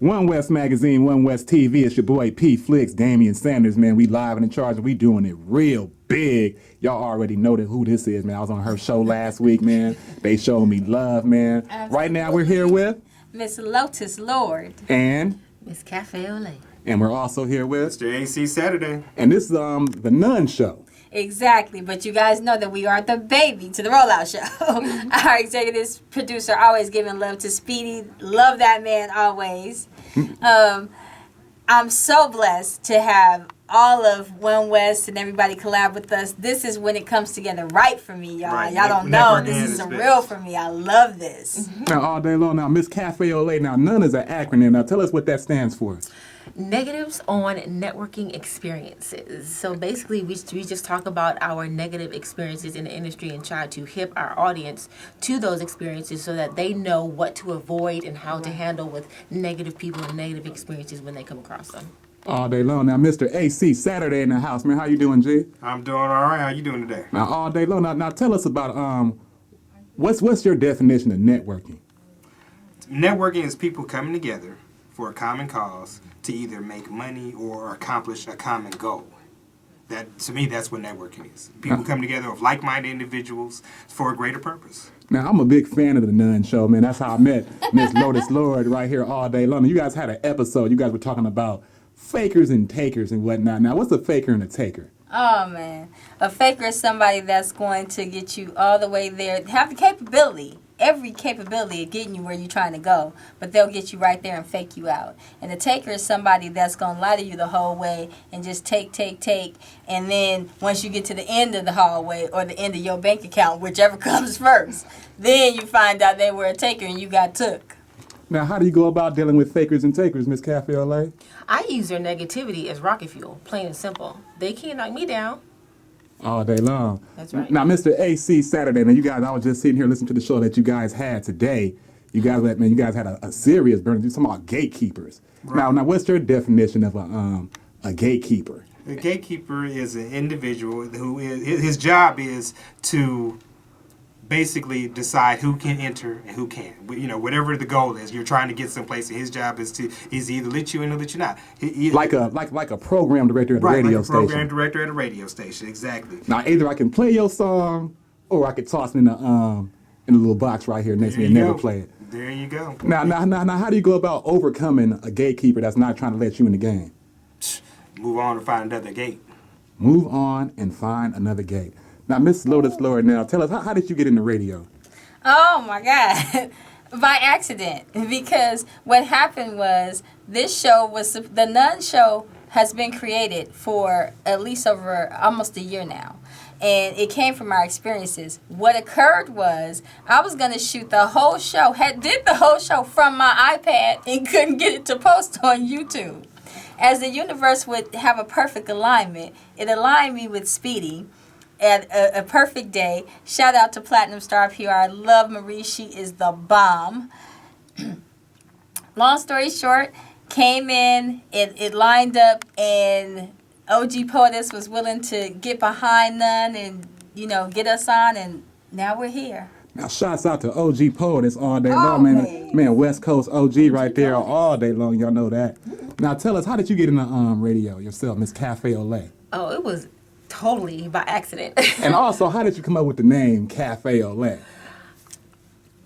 OneWestMagazine, OneWestTV. It's your boy P Flicks, Damian Sanders, man. We live and in charge, and we doing it real big. Y'all already know who this is, man. I was on her show last week, man. They showed me love, man. Absolutely. Right now we're here with Miss Lotus Lord and Miss Cafe Olay. And we're also here with Mr. AC Saturday. And this is the N.O.N.E show. Exactly, but you guys know that we are the baby to the Rollout Show. Our executive producer always giving love to Speedy. Love that man always. I'm so blessed to have all of OneWest and everybody collab with us. This is when it comes together right for me, y'all. Right. Y'all don't know. This is real for me. I love this. Now, all day long. Now, Miss Cafe Olay. Now, N.O.N.E is an acronym. Now, tell us what that stands for. Negatives on networking experiences. So basically, we just talk about our negative experiences in the industry and try to hip our audience to those experiences so that they know what to avoid and how to handle with negative people and negative experiences when they come across them. All day long. Now, Mr. AC Saturday in the house, man. How you doing, G? I'm doing all right. How you doing today? Now, all day long. Now tell us about what's your definition of networking? Networking is people coming together for a common cause to either make money or accomplish a common goal. That, to me, that's what networking is. People come together of like-minded individuals for a greater purpose. Now, I'm a big fan of the N.O.N show, man. That's how I met Miss Lotus Lord right here all day long. You guys had an episode. You guys were talking about fakers and takers and whatnot. Now, what's a faker and a taker? Oh, man. A faker is somebody that's going to get you all the way there, have the capability, every capability of getting you where you're trying to go, but they'll get you right there and fake you out. And the taker is somebody that's going to lie to you the whole way and just take, and then once you get to the end of the hallway or the end of your bank account, whichever comes first, then you find out they were a taker and you got took. Now, how do you go about dealing with fakers and takers, Miss Cafe Olay? I use their negativity as rocket fuel, plain and simple. They can't knock me down. All day long. That's right. Now, Mr. AC Saturday, now you guys, I was just sitting here listening to the show that you guys had today. You guys had a serious burn. You're talking about gatekeepers. Right. Now, what's your definition of a gatekeeper? A gatekeeper is an individual who his job is to basically decide who can enter and who can't. You know, whatever the goal is, you're trying to get someplace, and his job is to either let you in or let you not. Like a program director at a radio station. Like a program director at a radio station, exactly. Now, either I can play your song, or I can toss it in the little box right here next to me and never play it. There you go. Now, how do you go about overcoming a gatekeeper that's not trying to let you in the game? Move on and find another gate. Move on and find another gate. Now, Miss Lotus Lord, now tell us, how did you get into radio? Oh, my God. By accident. Because what happened was this show was, the N.O.N show has been created for at least over almost a year now. And it came from our experiences. What occurred was I was going to shoot the whole show, did the whole show from my iPad and couldn't get it to post on YouTube. As the universe would have a perfect alignment, it aligned me with Speedy at a perfect day. Shout out to Platinum Star PR. I love Marie. She is the bomb. Long story short, came in, it lined up, and OG Poetess was willing to get behind N.O.N and, get us on, and now we're here. Now, shouts out to OG Poetess all day long, man. Man, West Coast OG right there all day long. Y'all know that. Now, tell us, how did you get into radio yourself, Miss Cafe Olay? Oh, it was totally by accident. And also, how did you come up with the name Cafe Olay?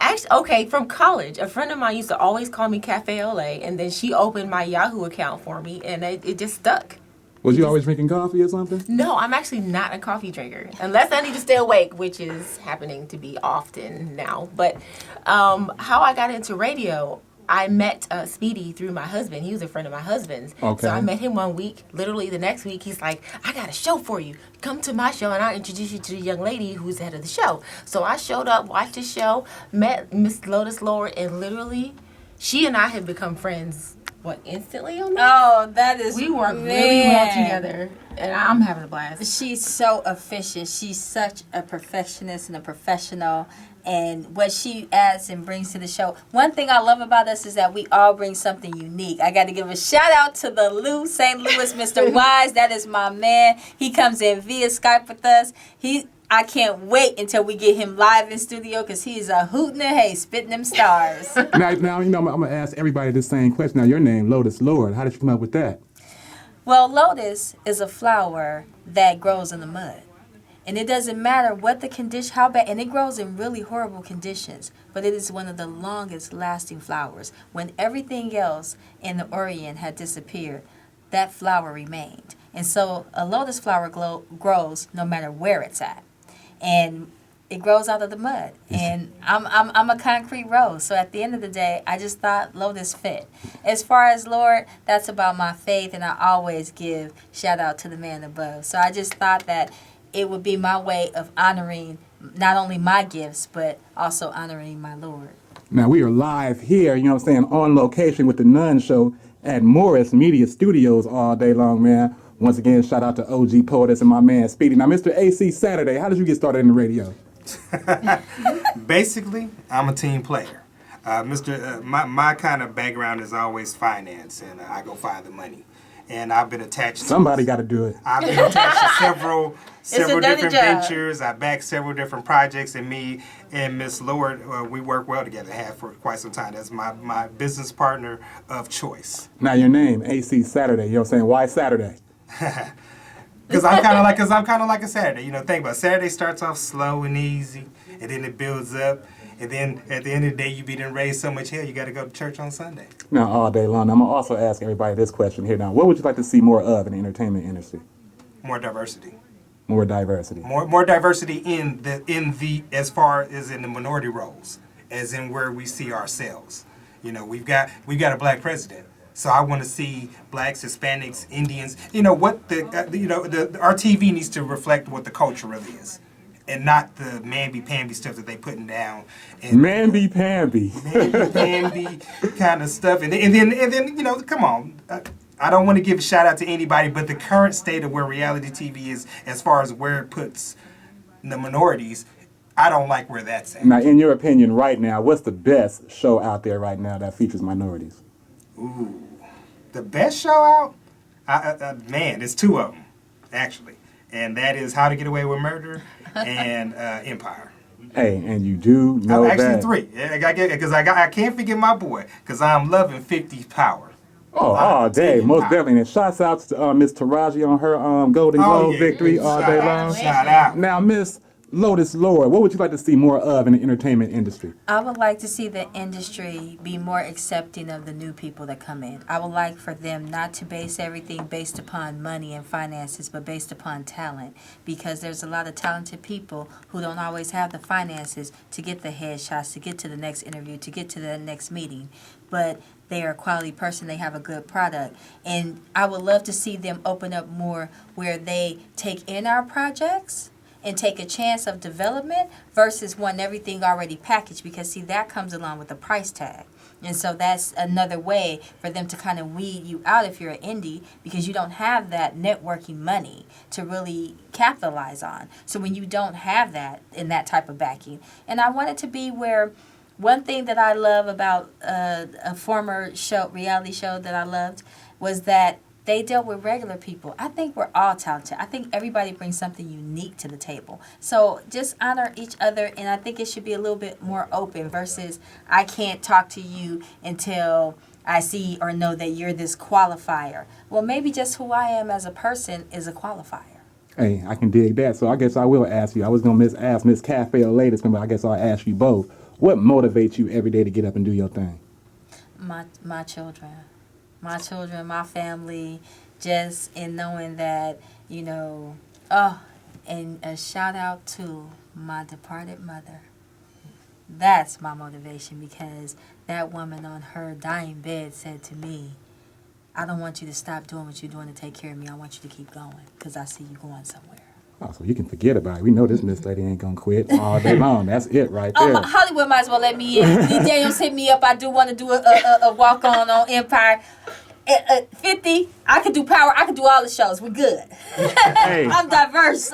Actually, okay, from college, a friend of mine used to always call me Cafe Olay, and then she opened my Yahoo account for me, and it just stuck. Was you always drinking coffee or something? No, I'm actually not a coffee drinker, unless I need to stay awake, which is happening to be often now. But how I got into radio, I met Speedy through my husband. He was a friend of my husband's. Okay. So I met him one week. Literally the next week, he's like, I got a show for you. Come to my show, and I'll introduce you to the young lady who's the head of the show. So I showed up, watched the show, met Miss Lotus Lord, and literally, she and I have become friends, instantly on that? Oh, that is, we work really well together, and I'm having a blast. She's so efficient. She's such a perfectionist and a professional. And what she adds and brings to the show. One thing I love about us is that we all bring something unique. I got to give a shout out to the St. Louis, Mr. Wise. That is my man. He comes in via Skype with us. I can't wait until we get him live in studio because he is a hoot in the hay, spitting them stars. Now, I'm going to ask everybody the same question. Now, your name, Lotus Lord. How did you come up with that? Well, lotus is a flower that grows in the mud. And it doesn't matter what the condition, how bad, and it grows in really horrible conditions, but it is one of the longest lasting flowers. When everything else in the Orient had disappeared, that flower remained. And so a lotus flower grows no matter where it's at. And it grows out of the mud. And I'm a concrete rose. So at the end of the day, I just thought lotus fit. As far as Lord, that's about my faith, and I always give shout out to the man above. So I just thought that it would be my way of honoring not only my gifts, but also honoring my Lord. Now, we are live here, on location with the N.O.N.E show at Morris Media Studios all day long, man. Once again, shout out to OG Poetess and my man Speedy. Now, Mr. AC Saturday, how did you get started in the radio? Basically, I'm a team player. My kind of background is always finance, and I go find the money. And I've been attached. Somebody got to do it. I've been attached to several different job. ventures. I backed several different projects, and me and Miss Lord, we work well together. Have for quite some time. That's my business partner of choice. Now, your name, AC Saturday. You know what I'm saying? Why Saturday? Because I'm kind of like a Saturday. Think about it. Saturday starts off slow and easy, and then it builds up. And then at the end of the day, you be done raised so much hell, you got to go to church on Sunday. Now, all day long. I'm going to also ask everybody this question here. Now, what would you like to see more of in the entertainment industry? More diversity. More diversity. More diversity in the as far as in the minority roles, as in where we see ourselves. We've got a black president. So I want to see blacks, Hispanics, Indians. What our TV needs to reflect what the culture really is. And not the mamby-pamby stuff that they putting down. Mamby-pamby. Mamby-pamby kind of stuff. And then come on. I don't want to give a shout-out to anybody, but the current state of where reality TV is, as far as where it puts the minorities, I don't like where that's at. Now, in your opinion right now, what's the best show out there right now that features minorities? Ooh. The best show out? Man, there's two of them, actually. And that is How to Get Away with Murder and Empire. Hey, and you do know actually that. Three. Because I can't forget my boy, because I'm loving 50's Power. Oh, all day, most definitely. And shouts out to Miss Taraji on her Golden Globe victory all day long. Shout out. Now, Miss Lotus Lord, what would you like to see more of in the entertainment industry? I would like to see the industry be more accepting of the new people that come in. I would like for them not to base everything based upon money and finances, but based upon talent. Because there's a lot of talented people who don't always have the finances to get the headshots, to get to the next interview, to get to the next meeting. But they are a quality person, they have a good product. And I would love to see them open up more where they take in our projects and take a chance of development versus wanting everything already packaged, because see, that comes along with the price tag. And so that's another way for them to kind of weed you out if you're an indie, because you don't have that networking money to really capitalize on. So when you don't have that in that type of backing, and I want it to be where one thing that I love about a former reality show that I loved was that they dealt with regular people. I think we're all talented. I think everybody brings something unique to the table. So just honor each other, and I think it should be a little bit more open versus I can't talk to you until I see or know that you're this qualifier. Well, maybe just who I am as a person is a qualifier. Hey, I can dig that. So I guess I will ask you. I was going to ask Miss Cafe latest, but I guess I'll ask you both. What motivates you every day to get up and do your thing? My children. My children, my family, just in knowing that, and a shout out to my departed mother. That's my motivation, because that woman on her dying bed said to me, I don't want you to stop doing what you're doing to take care of me. I want you to keep going, because I see you going somewhere. Oh, so you can forget about it. We know this Miss Lady ain't going to quit all day long. That's it right there. Hollywood might as well let me in. D. Daniels hit me up. I do want to do a walk-on on Empire. 50, I could do Power. I could do all the shows. We're good. Hey. I'm diverse.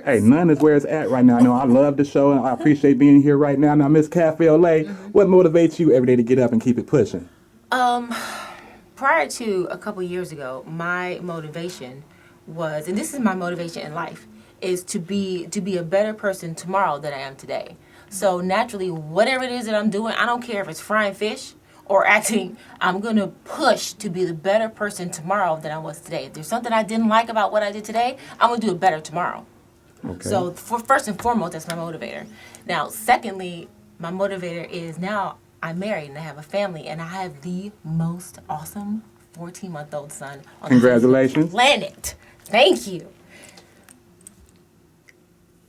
Hey, N.O.N.E is where it's at right now. I know I love the show, and I appreciate being here right now. Now, Miss Cafe Olay, what motivates you every day to get up and keep it pushing? Prior to a couple years ago, my motivation was, and this is my motivation in life, is to be a better person tomorrow than I am today. So naturally, whatever it is that I'm doing, I don't care if it's frying fish or acting, I'm going to push to be the better person tomorrow than I was today. If there's something I didn't like about what I did today, I'm going to do it better tomorrow. Okay. So first and foremost, that's my motivator. Now, secondly, my motivator is now I'm married and I have a family and I have the most awesome 14-month-old son on Congratulations. the planet. Thank you.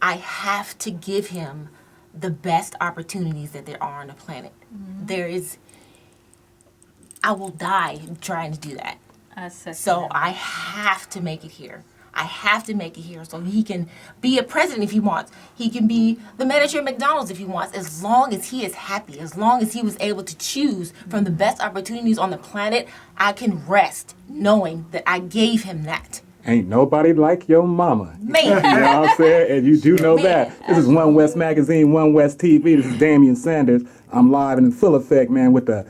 I have to give him the best opportunities that there are on the planet. I will die trying to do that. So I have to make it here. I have to make it here so he can be a president if he wants. He can be the manager at McDonald's if he wants, as long as he is happy, as long as he was able to choose from the best opportunities on the planet. I can rest knowing that I gave him that. Ain't nobody like your mama. Man. You know what I'm saying? And you do know that. This is OneWestMagazine, OneWestTV. This is Damian Sanders. I'm live and in full effect, man, with the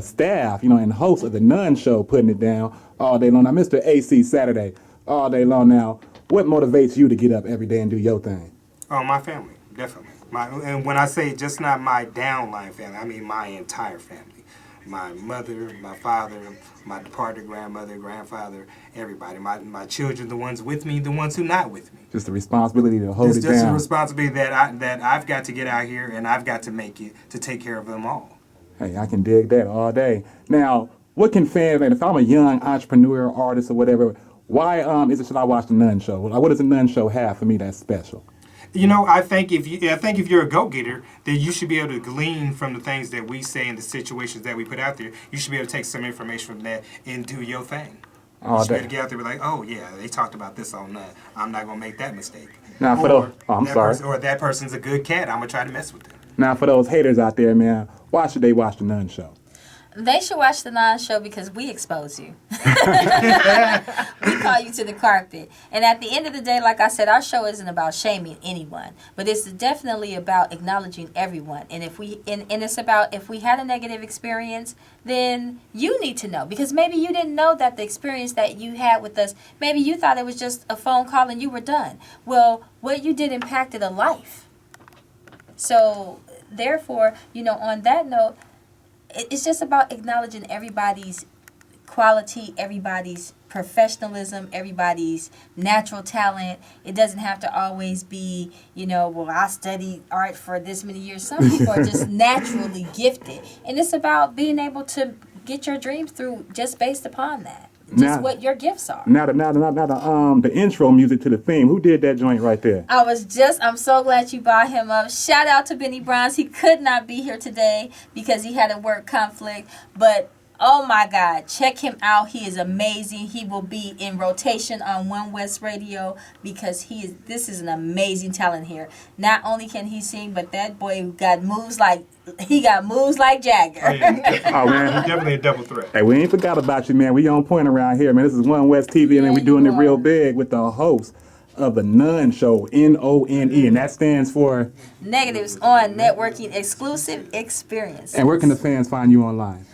staff, and host of the N.O.N.E show putting it down all day long. Now, Mr. AC Saturday, all day long now. What motivates you to get up every day and do your thing? Oh, my family, definitely. And when I say just not my downline family, I mean my entire family. My mother, my father, my departed grandmother, grandfather, everybody. My children, the ones with me, the ones who not with me. Just the responsibility to hold it down. It's just a responsibility that I've got to get out here and I've got to make it to take care of them all. Hey, I can dig that all day. Now, what can fans, and if I'm a young entrepreneur, artist, or whatever, why should I watch the N.O.N show? What does the N.O.N show have for me that's special? I think if you're a go-getter, then you should be able to glean from the things that we say and the situations that we put out there. You should be able to take some information from that and do your thing. You should be able to get out there and be like, oh yeah, they talked about this on N.O.N. I'm not gonna make that mistake. Now for or that person's a good cat. I'm gonna try to mess with them. Now for those haters out there, man, why should they watch the N.O.N show? They should watch the N.O.N show because we expose you. We call you to the carpet. And at the end of the day, like I said, our show isn't about shaming anyone, but it's definitely about acknowledging everyone. And it's about if we had a negative experience, then you need to know, because maybe you didn't know that the experience that you had with us, maybe you thought it was just a phone call and you were done. Well, what you did impacted a life. So therefore, on that note, it's just about acknowledging everybody's quality, everybody's professionalism, everybody's natural talent. It doesn't have to always be, I studied art for this many years. Some people are just naturally gifted. And it's about being able to get your dreams through just based upon that. What your gifts are. Now the intro music to the theme. Who did that joint right there? I'm so glad you brought him up. Shout out to Benny Bronze. He could not be here today because he had a work conflict. But oh my God, check him out. He is amazing. He will be in rotation on OneWest Radio because this is an amazing talent here. Not only can he sing, but that boy got moves like Jagger. Oh, yeah. Oh man, he's definitely a double threat. Hey, we ain't forgot about you, man. We on point around here, man. This is OneWestTV, and we doing it real big with the host of the N.O.N show, N.O.N.E, and that stands for Negatives on Networking Exclusive Experience. And where can the fans find you online?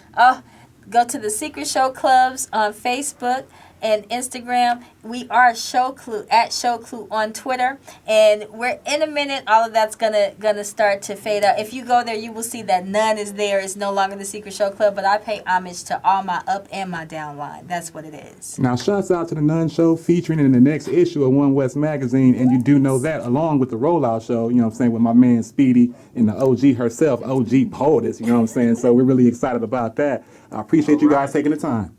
Go to the Secret Show Clubs on Facebook and Instagram. We are Show Clue at Show Clue on Twitter, and we're in a minute. All of that's gonna start to fade out. If you go there, you will see that N.O.N is there. It's no longer the Secret Show Club, but I pay homage to all my up and my down line. That's what it is. Now, shouts out to the N.O.N show featuring in the next issue of OneWestMagazine, and you do know that along with the Rollout show. With my man Speedy and the OG herself, OG Poetess. So we're really excited about that. I appreciate you guys taking the time.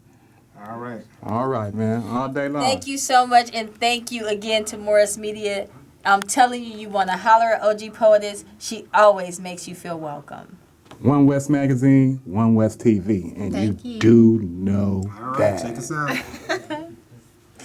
All right, man. All day long. Thank you so much, and thank you again to Morris Media. I'm telling you, you want to holler at OG Poetess. She always makes you feel welcome. OneWestMagazine, OneWestTV, and you do know All right, that. check us out.